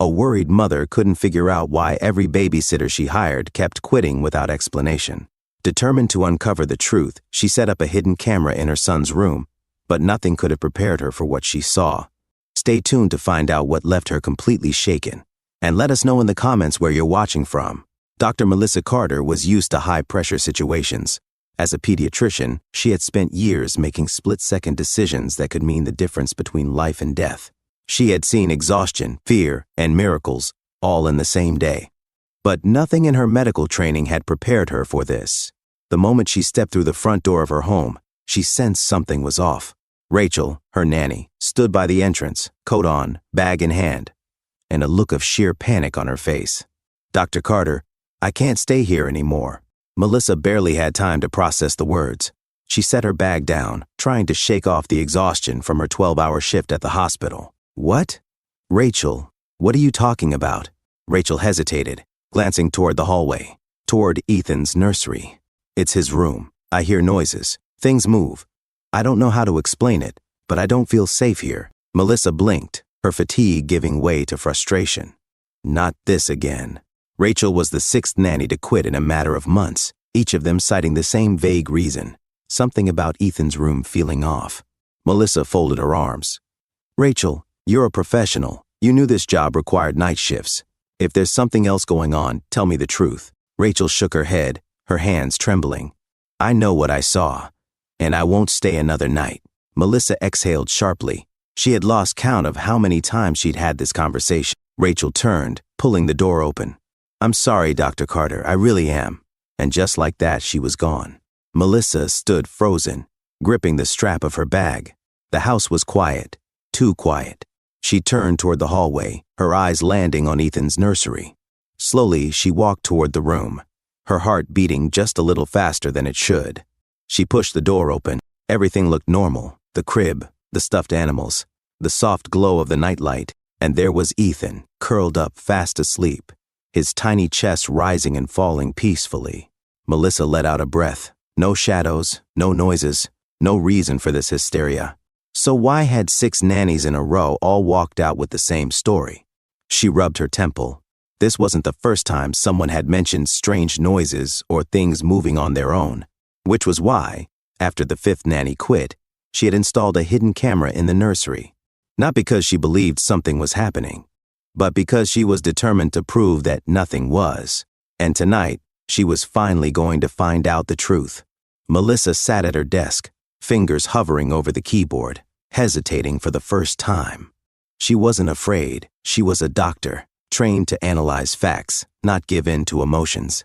A worried mother couldn't figure out why every babysitter she hired kept quitting without explanation. Determined to uncover the truth, she set up a hidden camera in her son's room, but nothing could have prepared her for what she saw. Stay tuned to find out what left her completely shaken. And let us know in the comments where you're watching from. Dr. Melissa Carter was used to high-pressure situations. As a pediatrician, she had spent years making split-second decisions that could mean the difference between life and death. She had seen exhaustion, fear, and miracles, all in the same day. But nothing in her medical training had prepared her for this. The moment she stepped through the front door of her home, she sensed something was off. Rachel, her nanny, stood by the entrance, coat on, bag in hand, and a look of sheer panic on her face. "Dr. Carter, I can't stay here anymore." Melissa barely had time to process the words. She set her bag down, trying to shake off the exhaustion from her 12-hour shift at the hospital. "What? Rachel, what are you talking about?" Rachel hesitated, glancing toward the hallway, toward Ethan's nursery. "It's his room. I hear noises. Things move. I don't know how to explain it, but I don't feel safe here." Melissa blinked, her fatigue giving way to frustration. Not this again. Rachel was the sixth nanny to quit in a matter of months, each of them citing the same vague reason, something about Ethan's room feeling off. Melissa folded her arms. "Rachel, you're a professional. You knew this job required night shifts. If there's something else going on, tell me the truth." Rachel shook her head, her hands trembling. "I know what I saw, and I won't stay another night." Melissa exhaled sharply. She had lost count of how many times she'd had this conversation. Rachel turned, pulling the door open. "I'm sorry, Dr. Carter, I really am." And just like that, she was gone. Melissa stood frozen, gripping the strap of her bag. The house was quiet, too quiet. She turned toward the hallway, her eyes landing on Ethan's nursery. Slowly, she walked toward the room, her heart beating just a little faster than it should. She pushed the door open. Everything looked normal. The crib, the stuffed animals, the soft glow of the nightlight, and there was Ethan, curled up fast asleep, his tiny chest rising and falling peacefully. Melissa let out a breath. No shadows, no noises, no reason for this hysteria. So why had 6 nannies in a row all walked out with the same story? She rubbed her temple. This wasn't the first time someone had mentioned strange noises or things moving on their own, which was why, after the 5th nanny quit, she had installed a hidden camera in the nursery. Not because she believed something was happening, but because she was determined to prove that nothing was. And tonight, she was finally going to find out the truth. Melissa sat at her desk, fingers hovering over the keyboard, hesitating for the first time. She wasn't afraid. She was a doctor, trained to analyze facts, not give in to emotions.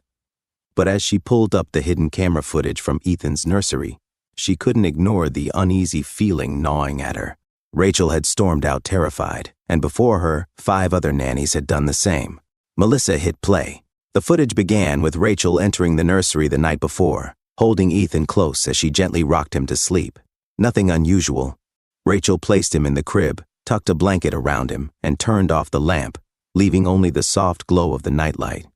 But as she pulled up the hidden camera footage from Ethan's nursery, she couldn't ignore the uneasy feeling gnawing at her. Rachel had stormed out terrified, and before her, 5 other nannies had done the same. Melissa hit play. The footage began with Rachel entering the nursery the night before, holding Ethan close as she gently rocked him to sleep. Nothing unusual. Rachel placed him in the crib, tucked a blanket around him, and turned off the lamp, leaving only the soft glow of the nightlight.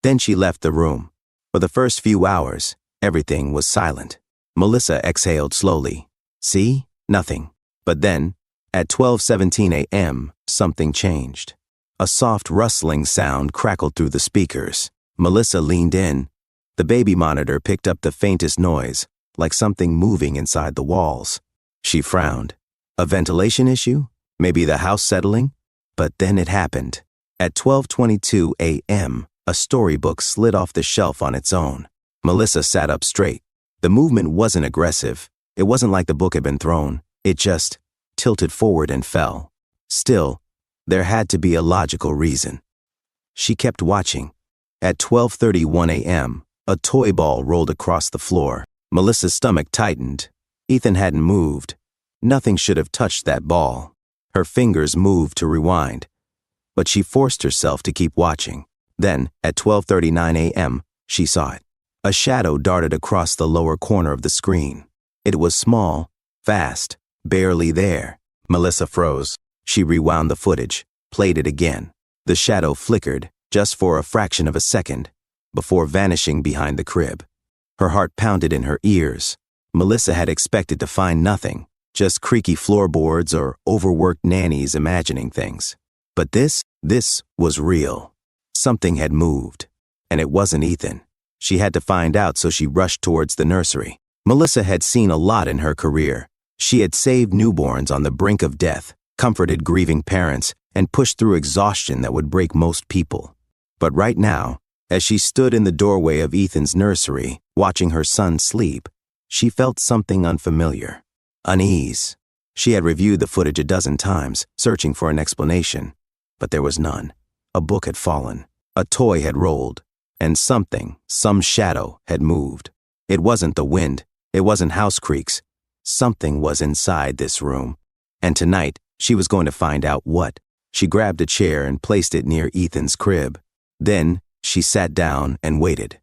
Then she left the room. For the first few hours, everything was silent. Melissa exhaled slowly. See? Nothing. But then, at 12:17 a.m., something changed. A soft rustling sound crackled through the speakers. Melissa leaned in. The baby monitor picked up the faintest noise, like something moving inside the walls. She frowned. A ventilation issue? Maybe the house settling? But then it happened. At 12:22 a.m., a storybook slid off the shelf on its own. Melissa sat up straight. The movement wasn't aggressive. It wasn't like the book had been thrown. It just tilted forward and fell. Still, there had to be a logical reason. She kept watching. At 12:31 a.m., a toy ball rolled across the floor. Melissa's stomach tightened. Ethan hadn't moved. Nothing should have touched that ball. Her fingers moved to rewind, but she forced herself to keep watching. Then, at 12:39 a.m., she saw it. A shadow darted across the lower corner of the screen. It was small, fast, barely there. Melissa froze. She rewound the footage, played it again. The shadow flickered, just for a fraction of a second, before vanishing behind the crib. Her heart pounded in her ears. Melissa had expected to find nothing, just creaky floorboards or overworked nannies imagining things. But this, This was real. Something had moved. And it wasn't Ethan. She had to find out, so she rushed towards the nursery. Melissa had seen a lot in her career. She had saved newborns on the brink of death, comforted grieving parents, and pushed through exhaustion that would break most people. But right now, as she stood in the doorway of Ethan's nursery, watching her son sleep, she felt something unfamiliar. Unease. She had reviewed the footage a dozen times, searching for an explanation. But there was none. A book had fallen. A toy had rolled. And some shadow, had moved. It wasn't the wind. It wasn't house creaks. Something was inside this room. And tonight, she was going to find out what. She grabbed a chair and placed it near Ethan's crib. Then, she sat down and waited.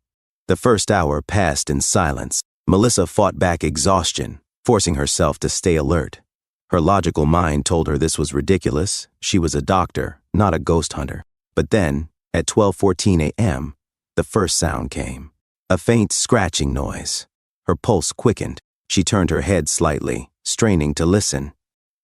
The first hour passed in silence. Melissa fought back exhaustion, forcing herself to stay alert. Her logical mind told her this was ridiculous. She was a doctor, not a ghost hunter. But then, at 12:14 a.m., the first sound came. A faint scratching noise. Her pulse quickened. She turned her head slightly, straining to listen.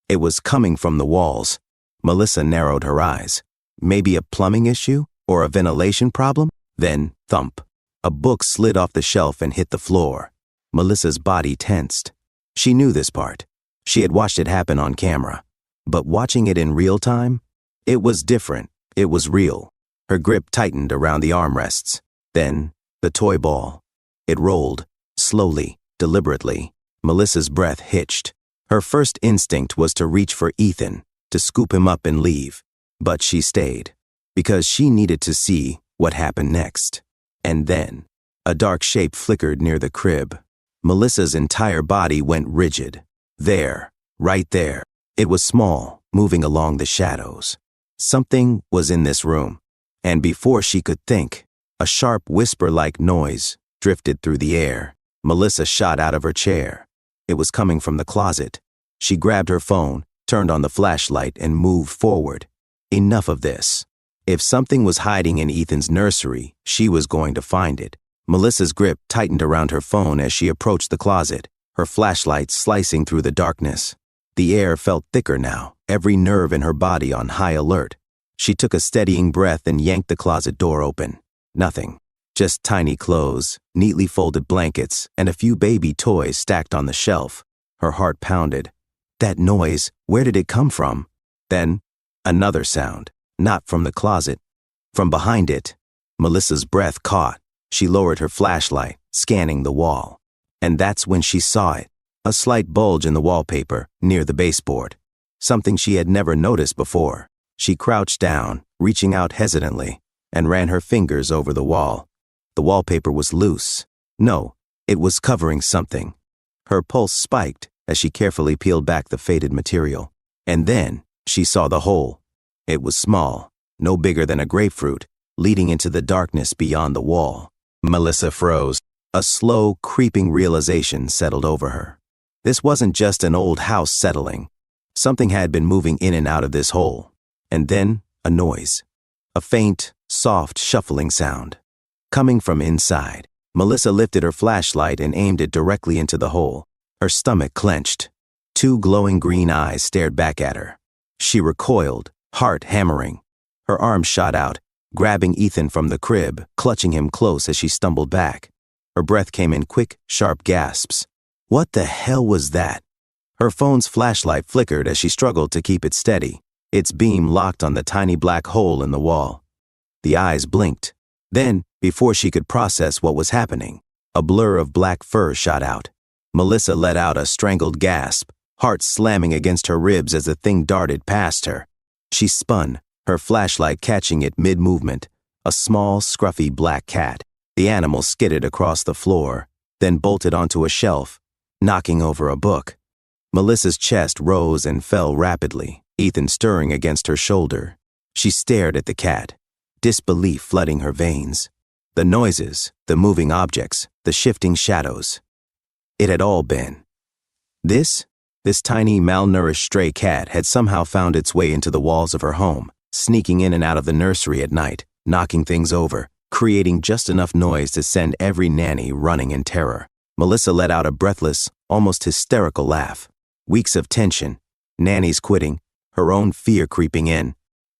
It was coming from the walls. Melissa narrowed her eyes. Maybe a plumbing issue or a ventilation problem? Then, thump. A book slid off the shelf and hit the floor. Melissa's body tensed. She knew this part. She had watched it happen on camera. But watching it in real time? It was different. It was real. Her grip tightened around the armrests. Then, the toy ball. It rolled, slowly, deliberately. Melissa's breath hitched. Her first instinct was to reach for Ethan, to scoop him up and leave. But she stayed, because she needed to see what happened next. And then, a dark shape flickered near the crib. Melissa's entire body went rigid. There, right there. It was small, moving along the shadows. Something was in this room. And before she could think, a sharp whisper-like noise drifted through the air. Melissa shot out of her chair. It was coming from the closet. She grabbed her phone, turned on the flashlight, and moved forward. Enough of this. If something was hiding in Ethan's nursery, she was going to find it. Melissa's grip tightened around her phone as she approached the closet, her flashlight slicing through the darkness. The air felt thicker now, every nerve in her body on high alert. She took a steadying breath and yanked the closet door open. Nothing. Just tiny clothes, neatly folded blankets, and a few baby toys stacked on the shelf. Her heart pounded. That noise, where did it come from? Then, another sound, not from the closet. From behind it. Melissa's breath caught. She lowered her flashlight, scanning the wall. And that's when she saw it. A slight bulge in the wallpaper, near the baseboard. Something she had never noticed before. She crouched down, reaching out hesitantly, and ran her fingers over the wall. The wallpaper was loose. No, it was covering something. Her pulse spiked as she carefully peeled back the faded material. And then, she saw the hole. It was small, no bigger than a grapefruit, leading into the darkness beyond the wall. Melissa froze. A slow, creeping realization settled over her. This wasn't just an old house settling. Something had been moving in and out of this hole. And then, a noise. A faint, soft, shuffling sound. Coming from inside. Melissa lifted her flashlight and aimed it directly into the hole. Her stomach clenched. Two glowing green eyes stared back at her. She recoiled, heart hammering. Her arms shot out, grabbing Ethan from the crib, clutching him close as she stumbled back. Her breath came in quick, sharp gasps. What the hell was that? Her phone's flashlight flickered as she struggled to keep it steady, its beam locked on the tiny black hole in the wall. The eyes blinked. Then, before she could process what was happening, a blur of black fur shot out. Melissa let out a strangled gasp, heart slamming against her ribs as the thing darted past her. She spun, her flashlight catching it mid-movement. A small, scruffy black cat. The animal skidded across the floor, then bolted onto a shelf, knocking over a book. Melissa's chest rose and fell rapidly, Ethan stirring against her shoulder. She stared at the cat, disbelief flooding her veins. The noises, the moving objects, the shifting shadows. It had all been. This tiny, malnourished stray cat had somehow found its way into the walls of her home, sneaking in and out of the nursery at night, knocking things over, creating just enough noise to send every nanny running in terror. Melissa let out a breathless, almost hysterical laugh. Weeks of tension, nannies quitting, her own fear creeping in.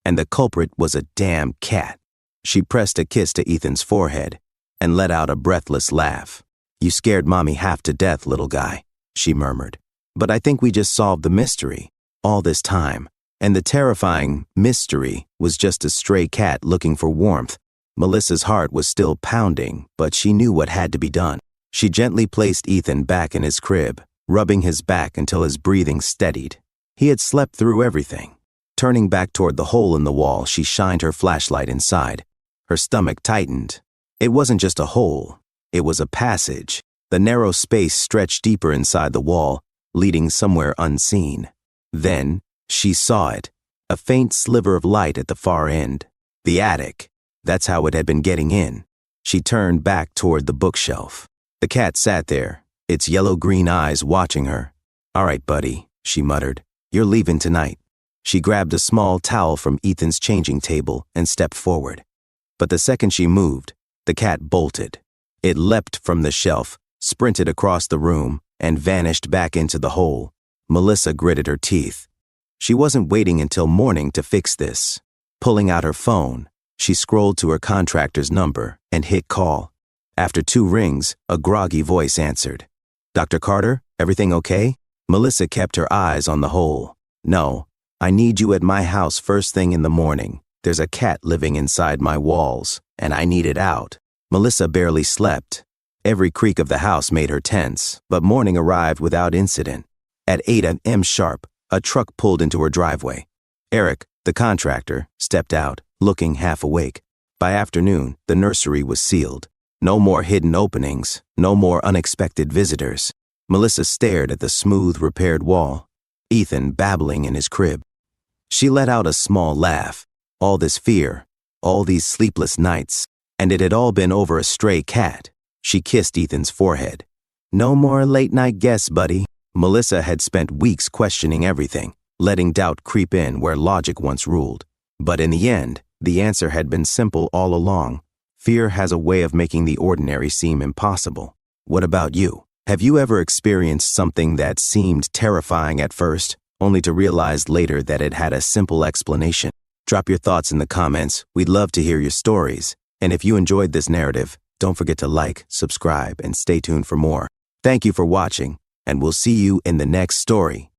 and the culprit was a damn cat. She pressed a kiss to Ethan's forehead and let out a breathless laugh. "You scared Mommy half to death, little guy," she murmured. "But I think we just solved the mystery all this time." And the terrifying mystery was just a stray cat looking for warmth. Melissa's heart was still pounding, but she knew what had to be done. She gently placed Ethan back in his crib, rubbing his back until his breathing steadied. He had slept through everything. Turning back toward the hole in the wall, she shined her flashlight inside. Her stomach tightened. It wasn't just a hole. It was a passage. The narrow space stretched deeper inside the wall, leading somewhere unseen. Then, she saw it, a faint sliver of light at the far end. The attic. That's how it had been getting in. She turned back toward the bookshelf. The cat sat there, its yellow-green eyes watching her. "All right, buddy," she muttered. "You're leaving tonight." She grabbed a small towel from Ethan's changing table and stepped forward. But the second she moved, the cat bolted. It leapt from the shelf, sprinted across the room, and vanished back into the hole. Melissa gritted her teeth. She wasn't waiting until morning to fix this. Pulling out her phone, she scrolled to her contractor's number and hit call. After 2 rings, a groggy voice answered. "Dr. Carter, everything okay?" Melissa kept her eyes on the hole. "No, I need you at my house first thing in the morning. There's a cat living inside my walls, and I need it out." Melissa barely slept. Every creak of the house made her tense, but morning arrived without incident. At 8 a.m. sharp, a truck pulled into her driveway. Eric, the contractor, stepped out, looking half awake. By afternoon, the nursery was sealed. No more hidden openings, no more unexpected visitors. Melissa stared at the smooth, repaired wall. Ethan babbling in his crib. She let out a small laugh. All this fear, all these sleepless nights, and it had all been over a stray cat. She kissed Ethan's forehead. "No more late-night guests, buddy." Melissa had spent weeks questioning everything, letting doubt creep in where logic once ruled. But in the end, the answer had been simple all along. Fear has a way of making the ordinary seem impossible. What about you? Have you ever experienced something that seemed terrifying at first, only to realize later that it had a simple explanation? Drop your thoughts in the comments. We'd love to hear your stories. And if you enjoyed this narrative, don't forget to like, subscribe, and stay tuned for more. Thank you for watching, and we'll see you in the next story.